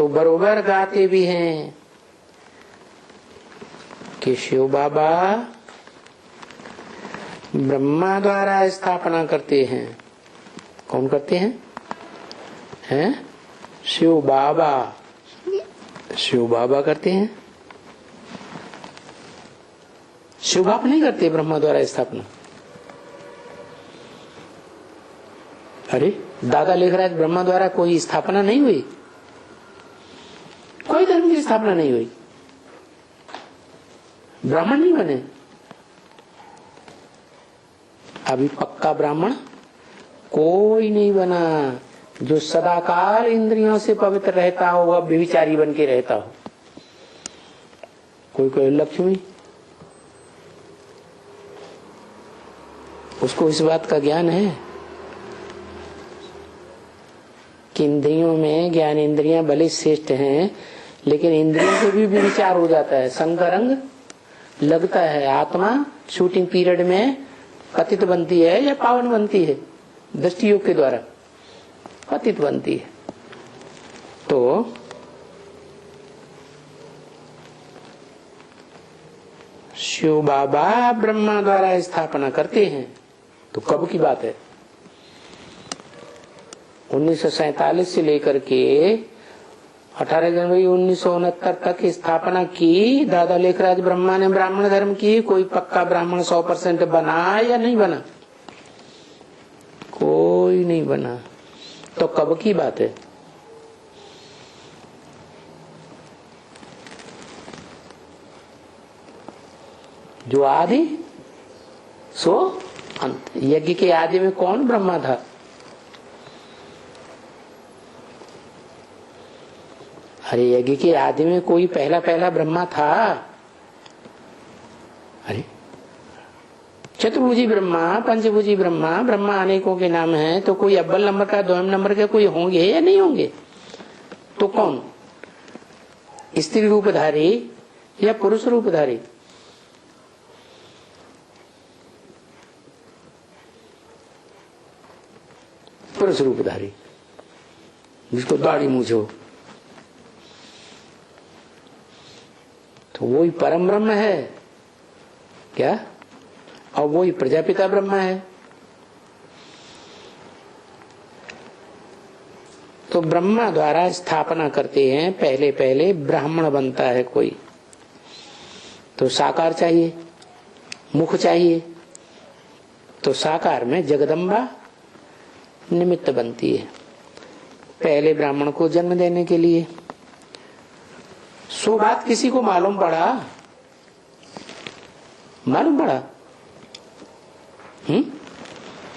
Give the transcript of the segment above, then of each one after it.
तो बरोबर गाते भी हैं कि शिव बाबा ब्रह्मा द्वारा स्थापना करते हैं। कौन करते हैं? शिव बाबा। शिव बाबा करते हैं, शिव बाप नहीं करते ब्रह्मा द्वारा स्थापना। अरे दादा लिख रहा है ब्रह्मा द्वारा कोई स्थापना नहीं हुई, कोई धर्म की स्थापना नहीं हुई, ब्राह्मण नहीं बने। अभी पक्का ब्राह्मण कोई नहीं बना। जो सदाकाल इंद्रियों से पवित्र रहता हो वह व्यभिचारी बन के रहता हो। कोई कोई लक्ष्मी, उसको इस बात का ज्ञान है कि इंद्रियों में ज्ञान इंद्रियां भले श्रेष्ठ हैं, लेकिन इंद्रियों से भी व्यभिचार हो जाता है, संग रंग लगता है। आत्मा शूटिंग पीरियड में पतित बनती है या पावन बनती है? दृष्टि योग के द्वारा पतित बनती है। तो शिव बाबा ब्रह्मा द्वारा स्थापना करते हैं। तो कब की बात है? 1947 से लेकर के 18 जनवरी 1969 तक स्थापना की दादा लेखराज ब्रह्मा ने ब्राह्मण धर्म की। कोई पक्का ब्राह्मण 100% बना या नहीं बना? कोई नहीं बना। तो कब की बात है? जो आदि सो अंत। यज्ञ के आदि में कौन ब्रह्मा था? अरे यज्ञ के आदि में कोई पहला ब्रह्मा था? अरे चतुर्भुजी ब्रह्मा, पंचभुजी ब्रह्मा, ब्रह्मा अनेकों के नाम हैं। तो कोई अव्वल नंबर का, द्वितीय नंबर के कोई होंगे या नहीं होंगे? तो कौन? स्त्री रूपधारी या पुरुष रूपधारी? पुरुष रूपधारी, जिसको दाढ़ी मूछ हो। तो वही परम ब्रह्म है क्या? और वही प्रजापिता ब्रह्मा है। तो ब्रह्मा द्वारा स्थापना करते हैं। पहले पहले ब्राह्मण बनता है कोई, तो साकार चाहिए, मुख चाहिए। तो साकार में जगदम्बा निमित्त बनती है पहले ब्राह्मण को जन्म देने के लिए। सो बात किसी को मालूम पड़ा? मालूम पड़ा?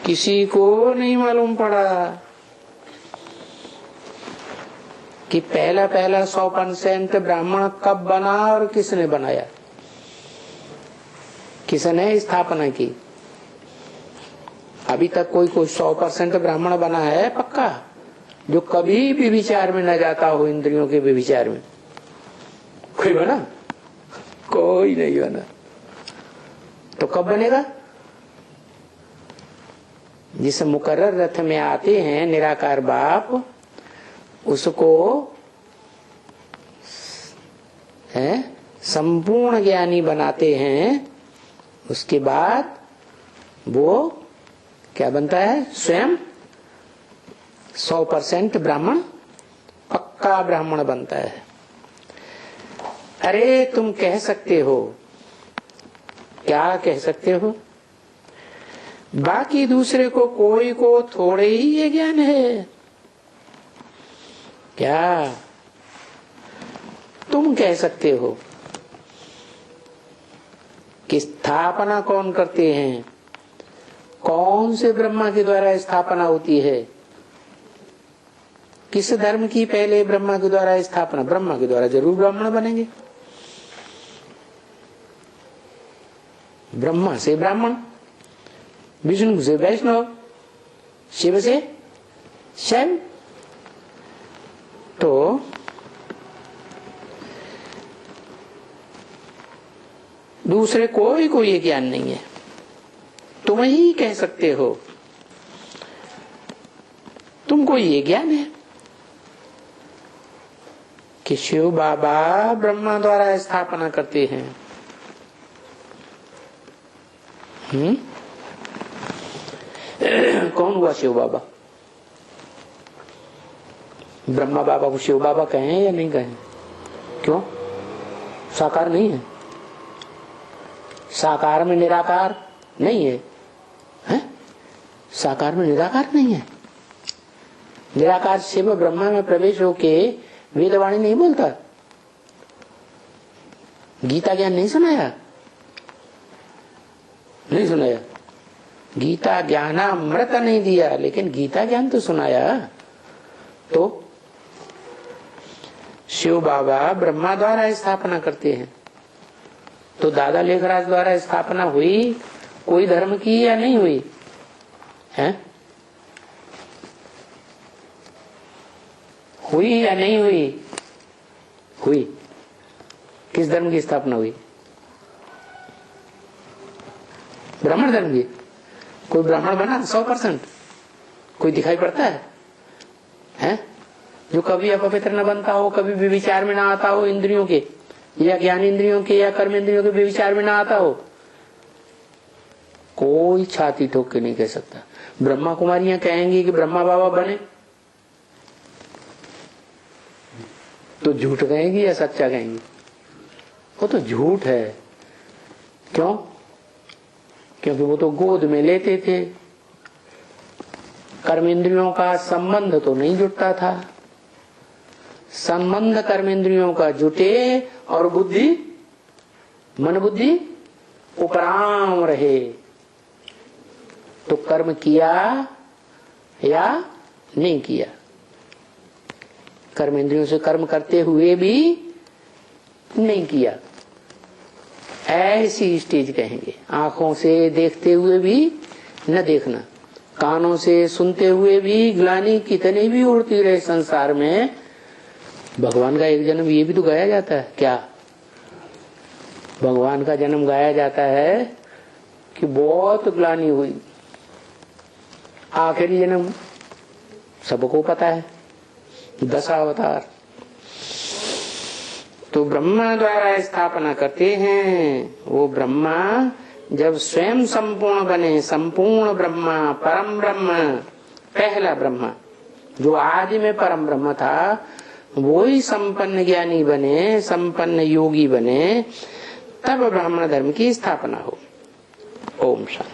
किसी को नहीं मालूम पड़ा कि पहला 100% ब्राह्मण कब बना और किसने बनाया, किसने स्थापना की। अभी तक कोई 100% ब्राह्मण बना है पक्का, जो कभी भी विचार में न जाता हो, इंद्रियों के विचार में? कोई बना? कोई नहीं बना। तो कब बनेगा? जिस मुकर्रर रथ में आते हैं निराकार बाप, उसको है संपूर्ण ज्ञानी बनाते हैं। उसके बाद वो क्या बनता है? स्वयं 100% ब्राह्मण, पक्का ब्राह्मण बनता है। अरे तुम कह सकते हो, क्या कह सकते हो? बाकी दूसरे को कोई को थोड़े ही ये ज्ञान है क्या? तुम कह सकते हो कि स्थापना कौन करते हैं? कौन से ब्रह्मा के द्वारा स्थापना होती है? किस धर्म की पहले ब्रह्मा के द्वारा स्थापना? ब्रह्मा के द्वारा जरूर ब्राह्मण बनेंगे। ब्रह्मा से ब्राह्मण, विष्णु से वैष्णव, शिव से शैव। तो दूसरे कोई को ये ज्ञान नहीं है। तुम ही कह सकते हो, तुमको ये ज्ञान है। कि शिव बाबा ब्रह्मा द्वारा स्थापना करते हैं। कौन हुआ शिव बाबा? ब्रह्मा बाबा को शिव बाबा कहें या नहीं कहें? क्यों? साकार नहीं है? साकार में निराकार नहीं है, हैं? साकार में निराकार नहीं है। निराकार शिव ब्रह्मा में प्रवेश होके वेदवाणी नहीं बोलता, गीता ज्ञान नहीं सुनाया, नहीं सुनाया। गीता ज्ञानामृत नहीं दिया, लेकिन गीता ज्ञान तो सुनाया। तो शिव बाबा ब्रह्मा द्वारा स्थापना करते हैं। तो दादा लेखराज द्वारा स्थापना हुई कोई धर्म की या नहीं हुई है? हुई या नहीं हुई? हुई। किस धर्म की स्थापना हुई? ब्राह्मण धर्म की। कोई ब्राह्मण बना 100%? कोई दिखाई पड़ता है? हैं? जो कभी अपवित्र न बनता हो, कभी भी विचार में ना आता हो, इंद्रियों के या ज्ञान इंद्रियों के या कर्म इंद्रियों के भी विचार में ना आता हो, कोई छाती ठोक के नहीं कह सकता। ब्रह्मा कुमारियां कहेंगी कि ब्रह्मा बाबा बने, तो झूठ कहेंगी या सच्चा कहेंगी? वो तो झूठ है। क्यों? क्योंकि वो तो गोद में लेते थे, कर्म इंद्रियों का संबंध तो नहीं जुटता था। संबंध कर्म इंद्रियों का जुटे और बुद्धि, मन बुद्धि उपराम रहे, तो कर्म किया या नहीं किया। कर्म इंद्रियों से कर्म करते हुए भी नहीं किया, ऐसी स्टेज कहेंगे। आंखों से देखते हुए भी न देखना, कानों से सुनते हुए भी ग्लानि कितने भी उड़ती रहे संसार में, भगवान का एक जन्म ये भी तो गाया जाता है क्या? भगवान का जन्म गाया जाता है कि बहुत ग्लानि हुई, आखिरी जन्म सबको पता है, 10 अवतार। तो ब्रह्मा द्वारा स्थापना करते हैं। वो ब्रह्मा जब स्वयं संपूर्ण बने, संपूर्ण ब्रह्मा, परम ब्रह्म, पहला ब्रह्मा जो आदि में परम ब्रह्म था, वो ही संपन्न ज्ञानी बने, संपन्न योगी बने, तब ब्राह्मण धर्म की स्थापना हो। ओम शांति।